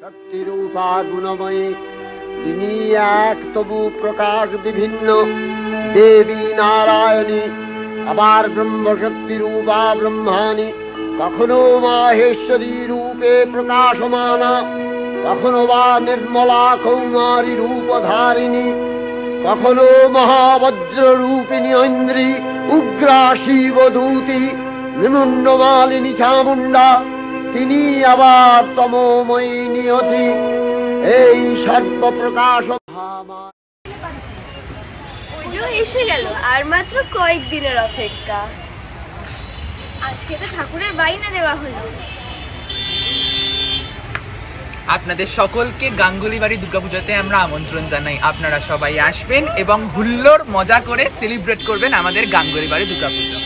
শক্তিরূপা গুণময়ী তিনি এক, তবু প্রকাশ বিভিন্ন। দেবী নারায়ণী, আবার ব্রহ্মশক্তি রূপা ব্রহ্মাণী, কখনো মাহেশ্বরী রূপে প্রকাশমানা, কখনো বা নির্মলা কৌমারী রূপধারিণী, কখনো মহাবজ্র রূপিণী ঐন্দ্রী, উগ্রা শিবদূতি, নিমুন্নমালিনী চামুণ্ডা, তিনি আবার তমোময়ী নিয়তি। এই সর্বপ্রকাশ পুজো এসে গেল, আর মাত্র কয়েকদিনের অপেক্ষা। আজকে তো ঠাকুরের বায়না দেওয়া হলো। আপনাদের সকলকে গাঙ্গুলি বাড়ি দুর্গাপূজাতে আমরা আমন্ত্রণ জানাই। আপনারা সবাই আসবেন এবং হুল্লোড় মজা করে সেলিব্রেট করবেন আমাদের গাঙ্গুলি বাড়ি দুর্গাপূজা।